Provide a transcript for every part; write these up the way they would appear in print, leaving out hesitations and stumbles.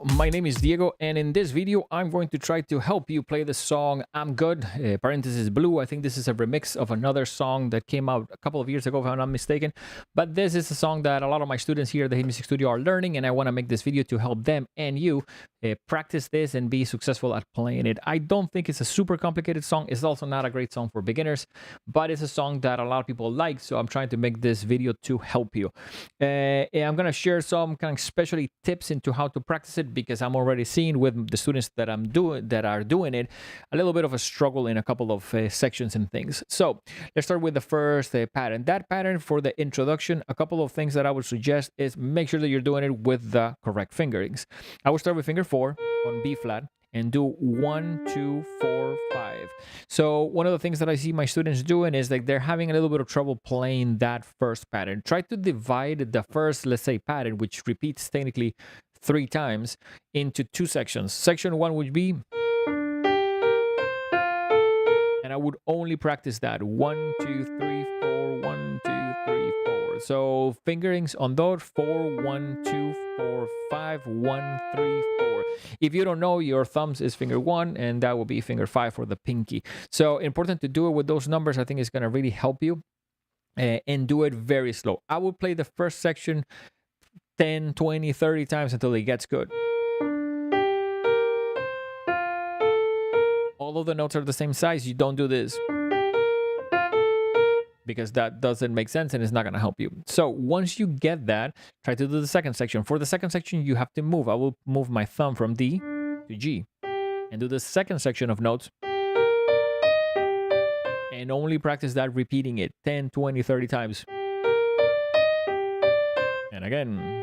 my name is Diego, and in this video, I'm going to try to help you play the song I'm Good, parenthesis blue. I think this is a remix of another song that came out a couple of years ago, if I'm not mistaken. But this is a song that a lot of my students here at the Hit Music Studio are learning, and I want to make this video to help them and you practice this and be successful at playing it. I don't think it's a super complicated song. It's also not a great song for beginners, but it's a song that a lot of people like, so I'm trying to make this video to help you. And I'm going to share some kind of specialty tips into how to practice it, because I'm already seeing with the students that are doing it a little bit of a struggle in a couple of sections and things. So let's start with the first pattern. That pattern for the introduction, a couple of things that I would suggest is make sure that you're doing it with the correct fingerings. I will start with finger 4 on B flat and do 1, 2, 4, 5. So one of the things that I see my students doing is like they're having a little bit of trouble playing that first pattern. Try to divide the first, let's say, pattern, which repeats technically 3 times, into 2 sections. Section 1 would be, and I would only practice that 1, 2, 3, 4, 1, 2, 3, 4. So fingerings on those 4, 1, 2, 4, 5, 1, 3, 4. If you don't know, your thumbs is finger 1, and that will be finger 5 for the pinky. So important to do it with those numbers. I think it's going to really help you, and do it very slow. I will play the first section 10, 20, 30 times until it gets good. Although the notes are the same size, you don't do this, because that doesn't make sense and it's not going to help you. So once you get that, try to do the second section. For the second section, you have to move. I will move my thumb from D to G and do the second section of notes, and only practice that, repeating it 10, 20, 30 times. And again.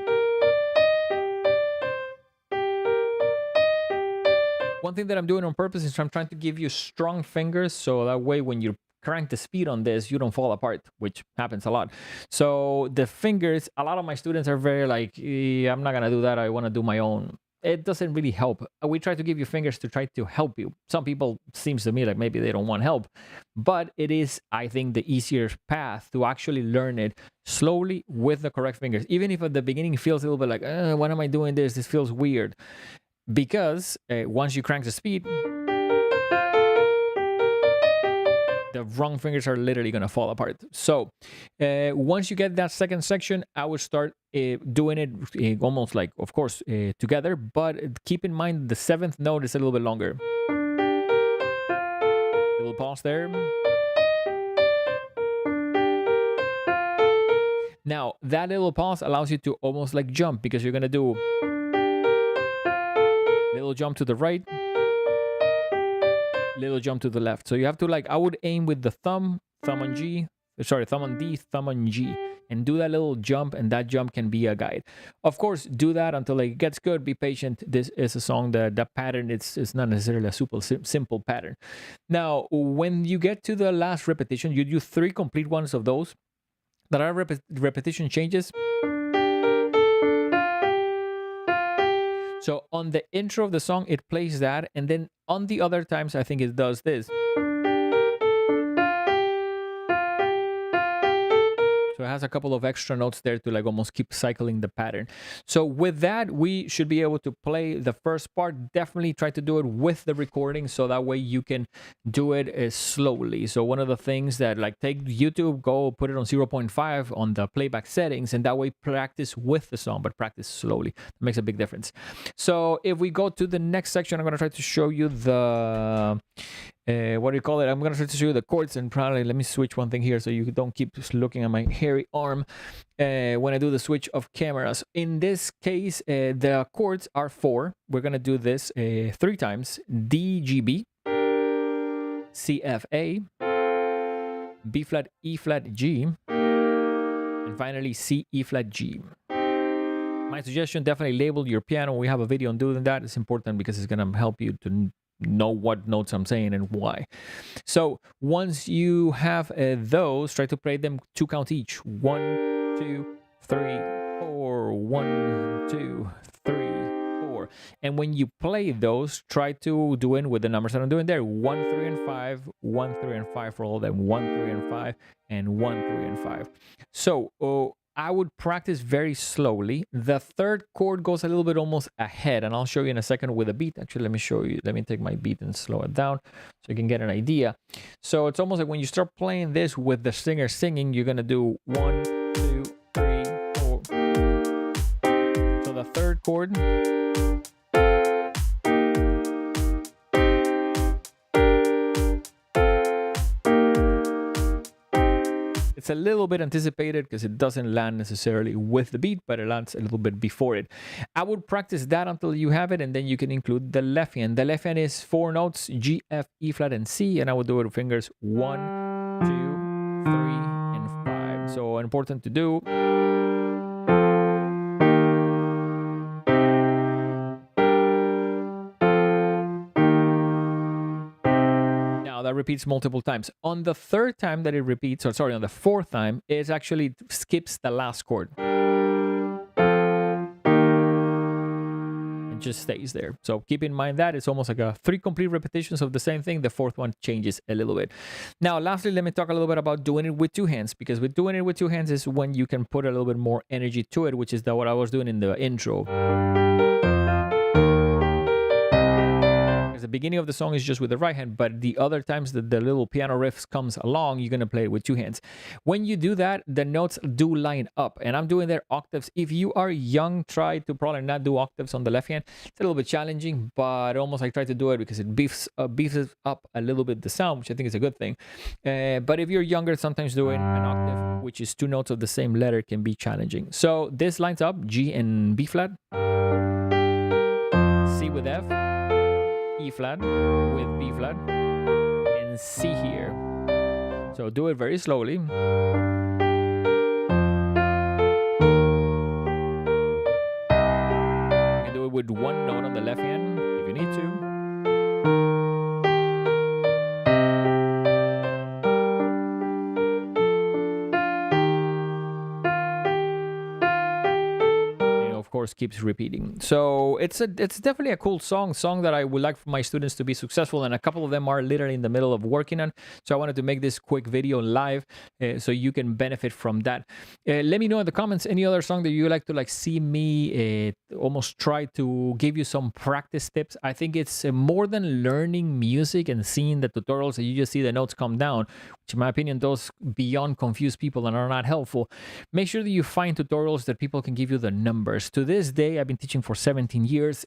One thing that I'm doing on purpose is I'm trying to give you strong fingers, so that way when you crank the speed on this, you don't fall apart, which happens a lot. So the fingers, a lot of my students are very like, I'm not gonna do that, I want to do my own. It doesn't really help. We try to give you fingers to try to help you. Some people, seems to me like maybe they don't want help, but it is, I think, the easier path to actually learn it slowly with the correct fingers. Even if at the beginning it feels a little bit like, why am I doing this? This feels weird. Because once you crank the speed, the wrong fingers are literally going to fall apart. So once you get that second section, I would start doing it almost like, of course, together. But keep in mind the 7th note is a little bit longer. Little pause there. Now, that little pause allows you to almost like jump, because you're going to do little jump to the right, little jump to the left. So you have to, like, I would aim with the thumb on G, thumb on D, thumb on G, and do that little jump, and that jump can be a guide. Of course, do that until it gets good. Be patient. This is a song that the pattern, it's not necessarily a super simple pattern. Now, when you get to the last repetition, you do 3 complete ones of those that are repetition changes. So on the intro of the song, it plays that, and then on the other times, I think it does this. So it has a couple of extra notes there to like almost keep cycling the pattern. So with that, we should be able to play the first part. Definitely try to do it with the recording, so that way you can do it slowly. So one of the things that, like, take YouTube, go put it on 0.5 on the playback settings, and that way practice with the song, but practice slowly. It makes a big difference. So if we go to the next section, I'm going to try to show you the what do you call it? I'm going to try to show you the chords, and probably let me switch one thing here so you don't keep looking at my hairy arm when I do the switch of cameras. In this case, the chords are 4. We're going to do this 3 times. D, G, B, C, F, A, B flat, E flat, G, and finally C, E flat, G. My suggestion, definitely label your piano. We have a video on doing that. It's important because it's going to help you to know what notes I'm saying and why. So once you have those, try to play them 2 count each. 1, 2, 3, 4. 1, 2, 3, 4. And when you play those, try to do it with the numbers that I'm doing there. 1, 3, and 5. 1, 3, and 5 for all of them. 1, 3, and 5, and 1, 3, and 5. So I would practice very slowly. The third chord goes a little bit almost ahead, and I'll show you in a second with a beat. Actually, let me show you. Let me take my beat and slow it down so you can get an idea. So it's almost like when you start playing this with the singer singing, you're gonna do 1, 2, 3, 4. So the third chord. It's a little bit anticipated because it doesn't land necessarily with the beat, but it lands a little bit before it. I would practice that until you have it, and then you can include the left hand. The left hand is 4 notes, G, F, E flat, and C, and I would do it with fingers 1, 2, 3, and 5. So important to do. That repeats multiple times. On the third time that it repeats, or sorry, on the fourth time, it actually skips the last chord. It just stays there. So keep in mind that it's almost like 3 complete repetitions of the same thing. The fourth one changes a little bit. Now, lastly, let me talk a little bit about doing it with 2 hands, because with doing it with 2 hands is when you can put a little bit more energy to it, which is what I was doing in the intro. The beginning of the song is just with the right hand, but the other times that the little piano riffs comes along, you're gonna play it with 2 hands. When you do that, the notes do line up, and I'm doing their octaves. If you are young, try to probably not do octaves on the left hand. It's a little bit challenging, but almost I try to do it because it beefs up a little bit the sound, which I think is a good thing. But if you're younger, sometimes doing an octave, which is 2 notes of the same letter, can be challenging. So this lines up G and B flat, C with F, E flat with B flat, and C here. So do it very slowly. You can do it with 1 note on the left hand if you need to. Course keeps repeating. So it's definitely a cool song that I would like for my students to be successful, and a couple of them are literally in the middle of working on. So I wanted to make this quick video live so you can benefit from that. Let me know in the comments any other song that you like to see me almost try to give you some practice tips. I think it's more than learning music and seeing the tutorials that you just see the notes come down, which in my opinion those beyond confuse people and are not helpful. Make sure that you find tutorials that people can give you the numbers. To this day, I've been teaching for 17 years.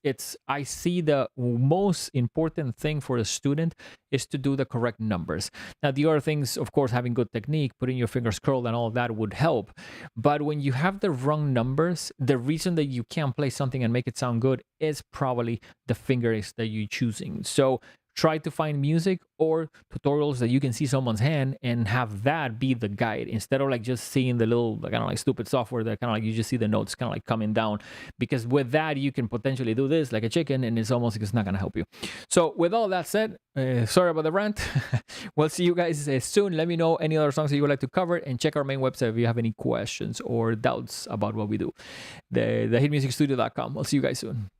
I see the most important thing for a student is to do the correct numbers. Now, the other things, of course, having good technique, putting your fingers curled and all of that would help. But when you have the wrong numbers, the reason that you can't play something and make it sound good is probably the fingers that you're choosing. So try to find music or tutorials that you can see someone's hand and have that be the guide instead of just seeing the little kind of stupid software that kind of you just see the notes kind of coming down, because with that you can potentially do this like a chicken and it's almost like it's not going to help you. So with all that said, sorry about the rant. We'll see you guys soon. Let me know any other songs that you would like to cover, and check our main website if you have any questions or doubts about what we do, thehitmusicstudio.com. I'll see you guys soon.